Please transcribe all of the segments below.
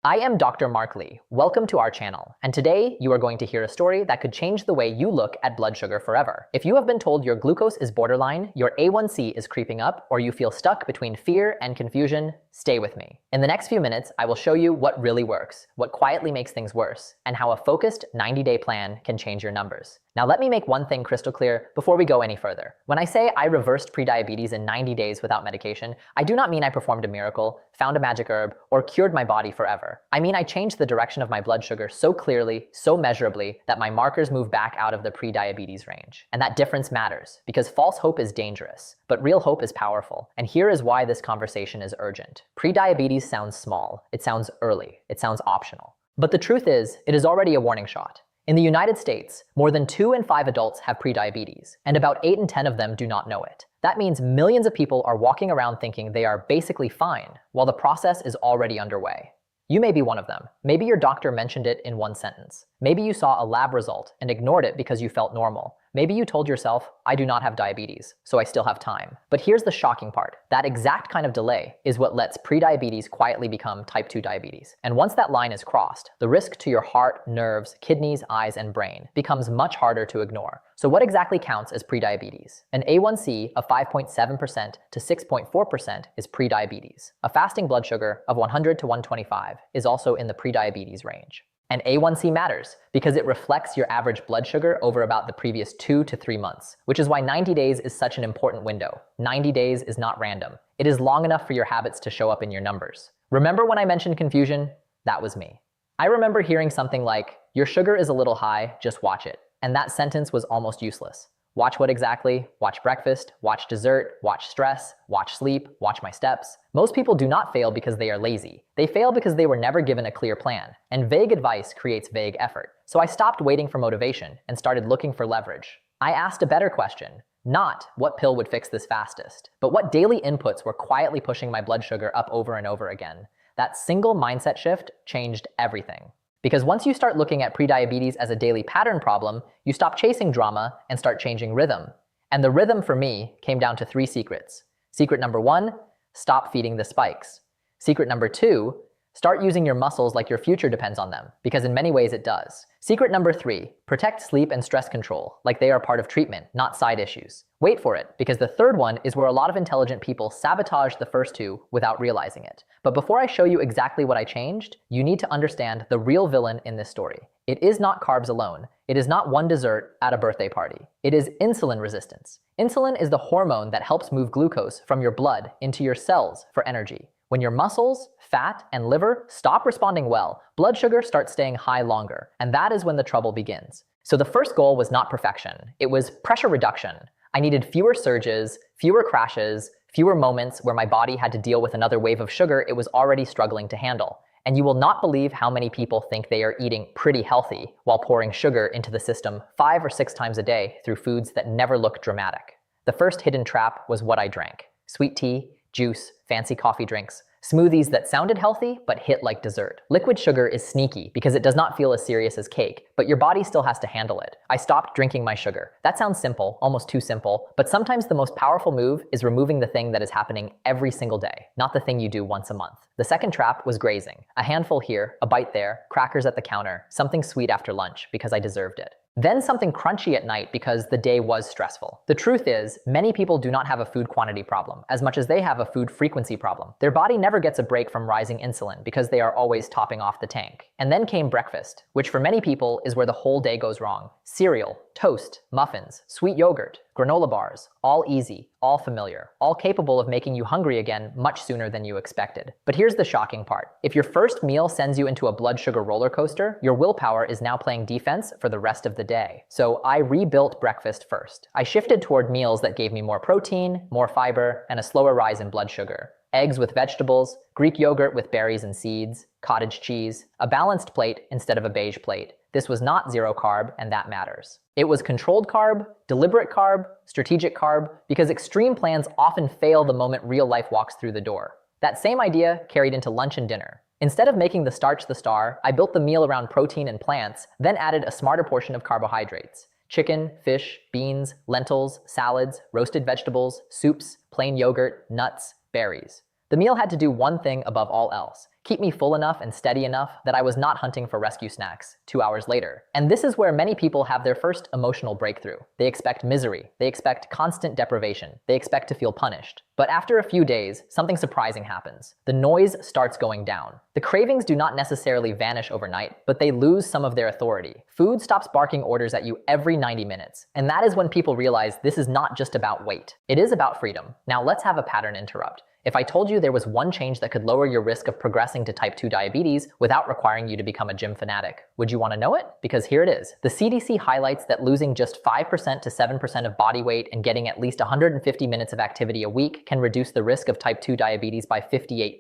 I am Dr. Mark Lee. Welcome to our channel, and today you are going to hear a story that could change the way you look at blood sugar forever. If you have been told your glucose is borderline, your A1C is creeping up, or you feel stuck between fear and confusion, stay with me. In the next few minutes, I will show you what really works, what quietly makes things worse, and how a focused 90-day plan can change your numbers. Now let me make one thing crystal clear before we go any further. When I say I reversed prediabetes in 90 days without medication, I do not mean I performed a miracle, found a magic herb, or cured my body forever. I mean I changed the direction of my blood sugar so clearly, so measurably, that my markers move back out of the prediabetes range. And that difference matters, because false hope is dangerous, but real hope is powerful. And here is why this conversation is urgent. Prediabetes sounds small, it sounds early, it sounds optional. But the truth is, it is already a warning shot. In the United States, more than 2 in 5 adults have prediabetes, and about 8 in 10 of them do not know it. That means millions of people are walking around thinking they are basically fine, while the process is already underway. You may be one of them. Maybe your doctor mentioned it in one sentence. Maybe you saw a lab result and ignored it because you felt normal. Maybe you told yourself, I do not have diabetes, so I still have time. But here's the shocking part. That exact kind of delay is what lets prediabetes quietly become type 2 diabetes. And once that line is crossed, the risk to your heart, nerves, kidneys, eyes, and brain becomes much harder to ignore. So what exactly counts as prediabetes? An A1C of 5.7% to 6.4% is prediabetes. A fasting blood sugar of 100 to 125 is also in the prediabetes range. And A1C matters because it reflects your average blood sugar over about the previous 2 to 3 months, which is why 90 days is such an important window. 90 days is not random. It is long enough for your habits to show up in your numbers. Remember when I mentioned confusion? That was me. I remember hearing something like, your sugar is a little high, just watch it. And that sentence was almost useless. Watch what exactly? Watch breakfast, watch dessert, watch stress, watch sleep, watch my steps. Most people do not fail because they are lazy. They fail because they were never given a clear plan. And vague advice creates vague effort. So I stopped waiting for motivation and started looking for leverage. I asked a better question. Not what pill would fix this fastest, but what daily inputs were quietly pushing my blood sugar up over and over again. That single mindset shift changed everything. Because once you start looking at prediabetes as a daily pattern problem, you stop chasing drama and start changing rhythm. And the rhythm for me came down to 3 secrets. Secret number 1, stop feeding the spikes. Secret number 2, start using your muscles like your future depends on them, because in many ways it does. Secret number 3, protect sleep and stress control, like they are part of treatment, not side issues. Wait for it, because the third one is where a lot of intelligent people sabotage the first 2 without realizing it. But before I show you exactly what I changed, you need to understand the real villain in this story. It is not carbs alone. It is not one dessert at a birthday party. It is insulin resistance. Insulin is the hormone that helps move glucose from your blood into your cells for energy. When your muscles, fat, and liver stop responding well, blood sugar starts staying high longer, and that is when the trouble begins. So the first goal was not perfection. It was pressure reduction. I needed fewer surges, fewer crashes, fewer moments where my body had to deal with another wave of sugar it was already struggling to handle. And you will not believe how many people think they are eating pretty healthy while pouring sugar into the system 5 or 6 times a day through foods that never look dramatic. The first hidden trap was what I drank. Sweet tea, juice, fancy coffee drinks, smoothies that sounded healthy but hit like dessert. Liquid sugar is sneaky because it does not feel as serious as cake, but your body still has to handle it. I stopped drinking my sugar. That sounds simple, almost too simple, but sometimes the most powerful move is removing the thing that is happening every single day, not the thing you do once a month. The second trap was grazing. A handful here, a bite there, crackers at the counter, something sweet after lunch because I deserved it. Then something crunchy at night because the day was stressful. The truth is, many people do not have a food quantity problem as much as they have a food frequency problem. Their body never gets a break from rising insulin because they are always topping off the tank. And then came breakfast, which for many people is where the whole day goes wrong. Cereal, toast, muffins, sweet yogurt, granola bars, all easy, all familiar, all capable of making you hungry again much sooner than you expected. But here's the shocking part. If your first meal sends you into a blood sugar roller coaster, your willpower is now playing defense for the rest of the day. So I rebuilt breakfast first. I shifted toward meals that gave me more protein, more fiber, and a slower rise in blood sugar. Eggs with vegetables, Greek yogurt with berries and seeds, cottage cheese, a balanced plate instead of a beige plate. This was not zero carb, and that matters. It was controlled carb, deliberate carb, strategic carb, because extreme plans often fail the moment real life walks through the door. That same idea carried into lunch and dinner. Instead of making the starch the star, I built the meal around protein and plants, then added a smarter portion of carbohydrates. Chicken, fish, beans, lentils, salads, roasted vegetables, soups, plain yogurt, nuts, berries. The meal had to do one thing above all else: keep me full enough and steady enough that I was not hunting for rescue snacks 2 hours later. And this is where many people have their first emotional breakthrough. They expect misery. They expect constant deprivation. They expect to feel punished. But after a few days, something surprising happens. The noise starts going down. The cravings do not necessarily vanish overnight, but they lose some of their authority. Food stops barking orders at you every 90 minutes. And that is when people realize this is not just about weight. It is about freedom. Now let's have a pattern interrupt. If I told you there was one change that could lower your risk of progressing to type 2 diabetes without requiring you to become a gym fanatic, would you want to know it? Because here it is. The CDC highlights that losing just 5% to 7% of body weight and getting at least 150 minutes of activity a week can reduce the risk of type 2 diabetes by 58%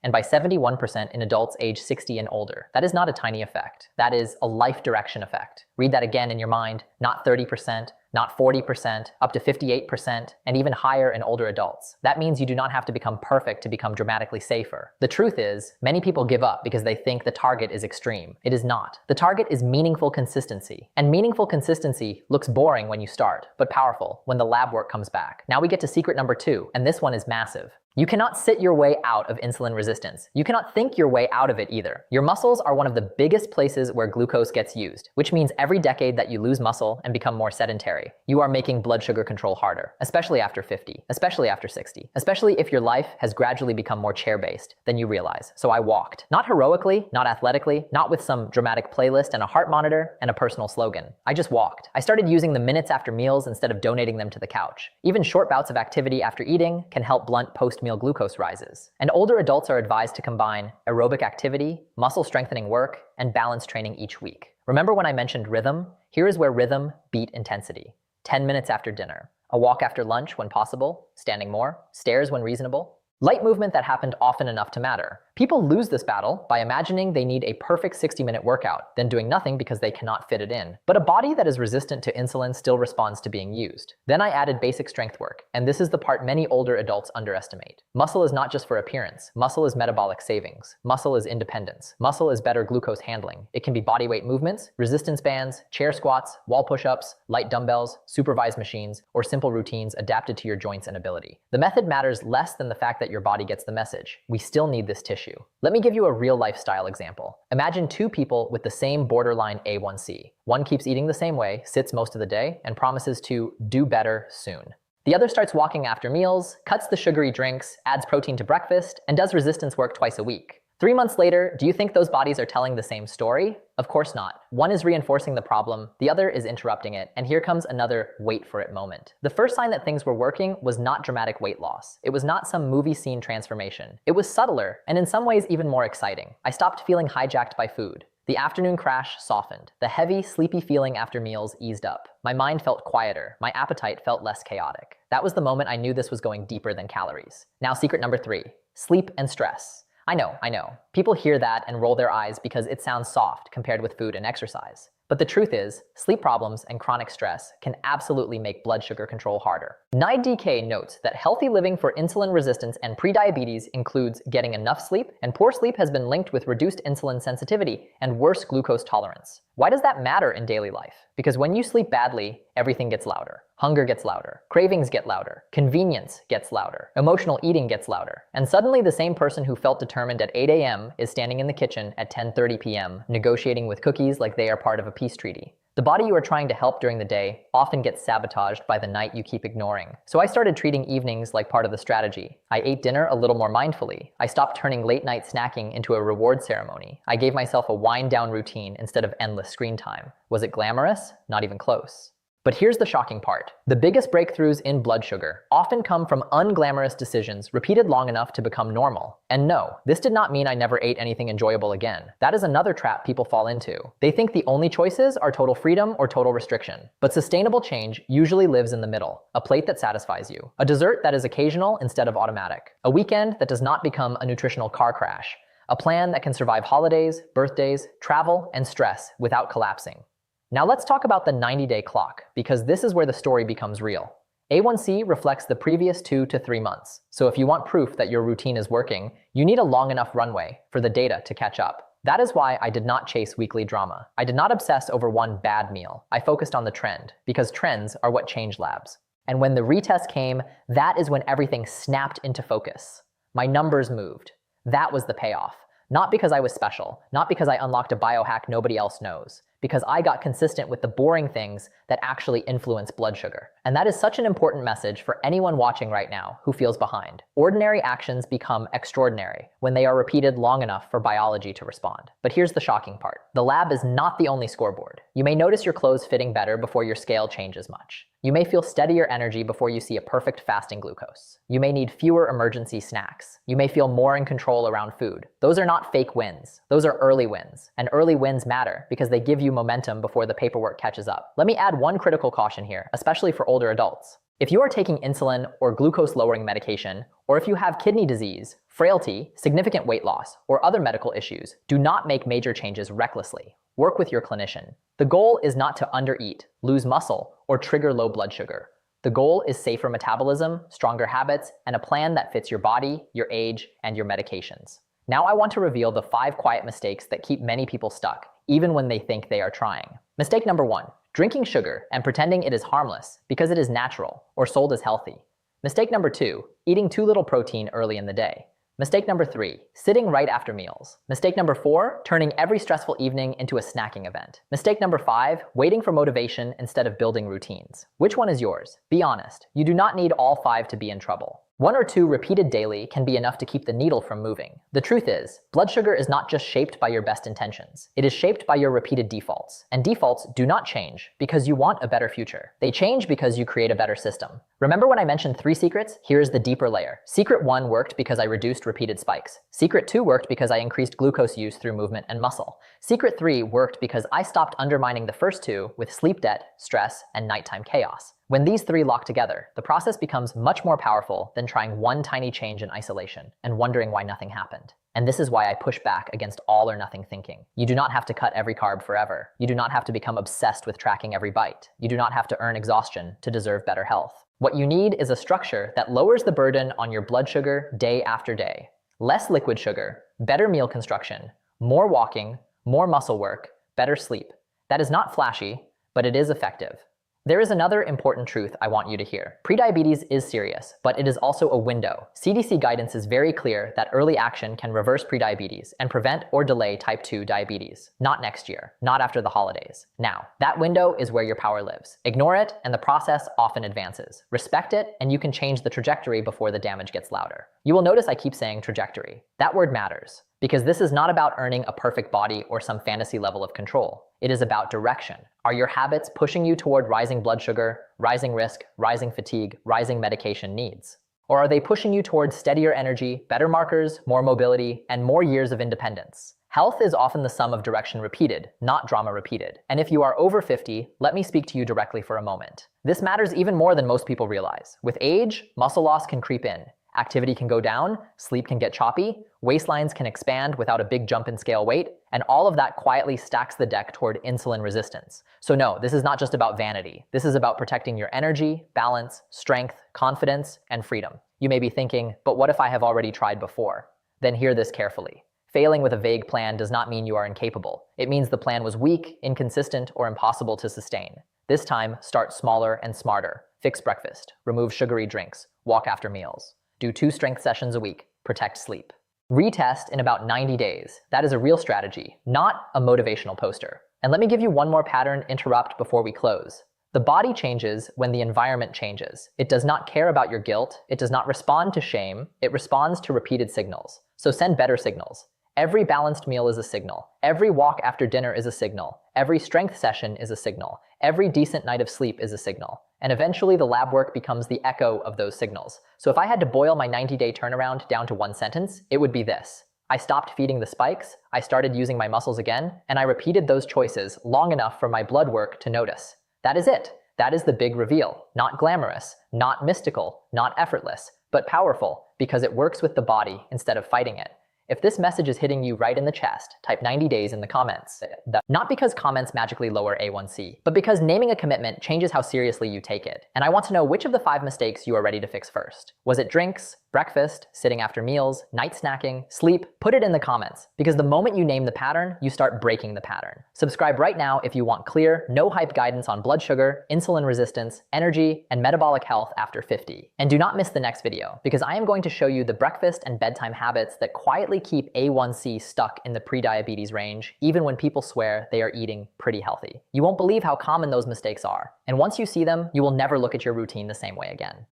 and by 71% in adults age 60 and older. That is not a tiny effect. That is a life direction effect. Read that again in your mind. Not 30%. Not 40%, up to 58%, and even higher in older adults. That means you do not have to become perfect to become dramatically safer. The truth is, many people give up because they think the target is extreme. It is not. The target is meaningful consistency. And meaningful consistency looks boring when you start, but powerful when the lab work comes back. Now we get to secret number 2, and this one is massive. You cannot sit your way out of insulin resistance. You cannot think your way out of it either. Your muscles are one of the biggest places where glucose gets used, which means every decade that you lose muscle and become more sedentary, you are making blood sugar control harder, especially after 50, especially after 60, especially if your life has gradually become more chair-based than you realize. So I walked. Not heroically, not athletically, not with some dramatic playlist and a heart monitor and a personal slogan. I just walked. I started using the minutes after meals instead of donating them to the couch. Even short bouts of activity after eating can help blunt post-meal glucose rises. And older adults are advised to combine aerobic activity, muscle strengthening work, and balance training each week. Remember when I mentioned rhythm? Here is where rhythm beat intensity. 10 minutes after dinner, a walk after lunch when possible, standing more, stairs when reasonable. Light movement that happened often enough to matter. People lose this battle by imagining they need a perfect 60-minute workout, then doing nothing because they cannot fit it in. But a body that is resistant to insulin still responds to being used. Then I added basic strength work, and this is the part many older adults underestimate. Muscle is not just for appearance. Muscle is metabolic savings. Muscle is independence. Muscle is better glucose handling. It can be body weight movements, resistance bands, chair squats, wall push-ups, light dumbbells, supervised machines, or simple routines adapted to your joints and ability. The method matters less than the fact that your body gets the message. We still need this tissue. Let me give you a real lifestyle example. Imagine 2 people with the same borderline A1C. One keeps eating the same way, sits most of the day, and promises to do better soon. The other starts walking after meals, cuts the sugary drinks, adds protein to breakfast, and does resistance work twice a week. 3 months later, do you think those bodies are telling the same story? Of course not. One is reinforcing the problem, the other is interrupting it, and here comes another wait for it moment. The first sign that things were working was not dramatic weight loss. It was not some movie scene transformation. It was subtler, and in some ways even more exciting. I stopped feeling hijacked by food. The afternoon crash softened. The heavy, sleepy feeling after meals eased up. My mind felt quieter. My appetite felt less chaotic. That was the moment I knew this was going deeper than calories. Now secret number 3, sleep and stress. I know. People hear that and roll their eyes because it sounds soft compared with food and exercise. But the truth is, sleep problems and chronic stress can absolutely make blood sugar control harder. NIDK notes that healthy living for insulin resistance and prediabetes includes getting enough sleep, and poor sleep has been linked with reduced insulin sensitivity and worse glucose tolerance. Why does that matter in daily life? Because when you sleep badly, everything gets louder. Hunger gets louder. Cravings get louder. Convenience gets louder. Emotional eating gets louder. And suddenly the same person who felt determined at 8 a.m. is standing in the kitchen at 10:30 p.m. negotiating with cookies like they are part of a peace treaty. The body you are trying to help during the day often gets sabotaged by the night you keep ignoring. So I started treating evenings like part of the strategy. I ate dinner a little more mindfully. I stopped turning late night snacking into a reward ceremony. I gave myself a wind down routine instead of endless screen time. Was it glamorous? Not even close. But here's the shocking part. The biggest breakthroughs in blood sugar often come from unglamorous decisions repeated long enough to become normal. And no, this did not mean I never ate anything enjoyable again. That is another trap people fall into. They think the only choices are total freedom or total restriction. But sustainable change usually lives in the middle. A plate that satisfies you. A dessert that is occasional instead of automatic. A weekend that does not become a nutritional car crash. A plan that can survive holidays, birthdays, travel, and stress without collapsing. Now let's talk about the 90-day clock, because this is where the story becomes real. A1C reflects the previous 2 to 3 months. So if you want proof that your routine is working, you need a long enough runway for the data to catch up. That is why I did not chase weekly drama. I did not obsess over one bad meal. I focused on the trend, because trends are what change labs. And when the retest came, that is when everything snapped into focus. My numbers moved. That was the payoff. Not because I was special, not because I unlocked a biohack nobody else knows, because I got consistent with the boring things that actually influence blood sugar. And that is such an important message for anyone watching right now who feels behind. Ordinary actions become extraordinary when they are repeated long enough for biology to respond. But here's the shocking part. The lab is not the only scoreboard. You may notice your clothes fitting better before your scale changes much. You may feel steadier energy before you see a perfect fasting glucose. You may need fewer emergency snacks. You may feel more in control around food. Those are not fake wins. Those are early wins. And early wins matter because they give you momentum before the paperwork catches up. Let me add one critical caution here, especially for older adults. If you are taking insulin or glucose-lowering medication, or if you have kidney disease, frailty, significant weight loss, or other medical issues, do not make major changes recklessly. Work with your clinician. The goal is not to undereat, lose muscle, or trigger low blood sugar. The goal is safer metabolism, stronger habits, and a plan that fits your body, your age, and your medications. Now I want to reveal the 5 quiet mistakes that keep many people stuck, even when they think they are trying. Mistake number 1. Drinking sugar and pretending it is harmless because it is natural or sold as healthy. Mistake number 2. Eating too little protein early in the day. Mistake number 3. Sitting right after meals. Mistake number 4. Turning every stressful evening into a snacking event. Mistake number 5. Waiting for motivation instead of building routines. Which one is yours? Be honest. You do not need all 5 to be in trouble. 1 or 2 repeated daily can be enough to keep the needle from moving. The truth is, blood sugar is not just shaped by your best intentions. It is shaped by your repeated defaults. And defaults do not change because you want a better future. They change because you create a better system. Remember when I mentioned 3 secrets? Here is the deeper layer. Secret 1 worked because I reduced repeated spikes. Secret 2 worked because I increased glucose use through movement and muscle. Secret 3 worked because I stopped undermining the first 2 with sleep debt, stress, and nighttime chaos. When these 3 lock together, the process becomes much more powerful than trying one tiny change in isolation and wondering why nothing happened. And this is why I push back against all or nothing thinking. You do not have to cut every carb forever. You do not have to become obsessed with tracking every bite. You do not have to earn exhaustion to deserve better health. What you need is a structure that lowers the burden on your blood sugar day after day. Less liquid sugar, better meal construction, more walking, more muscle work, better sleep. That is not flashy, but it is effective. There is another important truth I want you to hear. Prediabetes is serious, but it is also a window. CDC guidance is very clear that early action can reverse prediabetes and prevent or delay type 2 diabetes. Not next year, not after the holidays. Now, that window is where your power lives. Ignore it, and the process often advances. Respect it, and you can change the trajectory before the damage gets louder. You will notice I keep saying trajectory. That word matters, because this is not about earning a perfect body or some fantasy level of control. It is about direction. Are your habits pushing you toward rising blood sugar, rising risk, rising fatigue, rising medication needs? Or are they pushing you towards steadier energy, better markers, more mobility, and more years of independence? Health is often the sum of direction repeated, not drama repeated. And if you are over 50, let me speak to you directly for a moment. This matters even more than most people realize. With age, muscle loss can creep in. Activity can go down, sleep can get choppy, waistlines can expand without a big jump in scale weight, and all of that quietly stacks the deck toward insulin resistance. So no, this is not just about vanity. This is about protecting your energy, balance, strength, confidence, and freedom. You may be thinking, but what if I have already tried before? Then hear this carefully. Failing with a vague plan does not mean you are incapable. It means the plan was weak, inconsistent, or impossible to sustain. This time, start smaller and smarter. Fix breakfast, remove sugary drinks, walk after meals. Do 2 strength sessions a week. Protect sleep. Retest in about 90 days. That is a real strategy, not a motivational poster. And let me give you one more pattern interrupt before we close. The body changes when the environment changes. It does not care about your guilt. It does not respond to shame. It responds to repeated signals. So send better signals. Every balanced meal is a signal. Every walk after dinner is a signal. Every strength session is a signal. Every decent night of sleep is a signal. And eventually the lab work becomes the echo of those signals. So if I had to boil my 90-day turnaround down to one sentence, it would be this. I stopped feeding the spikes, I started using my muscles again, and I repeated those choices long enough for my blood work to notice. That is it. That is the big reveal. Not glamorous, not mystical, not effortless, but powerful, because it works with the body instead of fighting it. If this message is hitting you right in the chest, type 90 days in the comments. Not because comments magically lower A1C, but because naming a commitment changes how seriously you take it. And I want to know which of the 5 mistakes you are ready to fix first. Was it drinks, breakfast, sitting after meals, night snacking, sleep? Put it in the comments, because the moment you name the pattern, you start breaking the pattern. Subscribe right now if you want clear, no hype guidance on blood sugar, insulin resistance, energy, and metabolic health after 50. And do not miss the next video, because I am going to show you the breakfast and bedtime habits that quietly quietly keep A1C stuck in the prediabetes range, even when people swear they are eating pretty healthy. You won't believe how common those mistakes are. And once you see them, you will never look at your routine the same way again.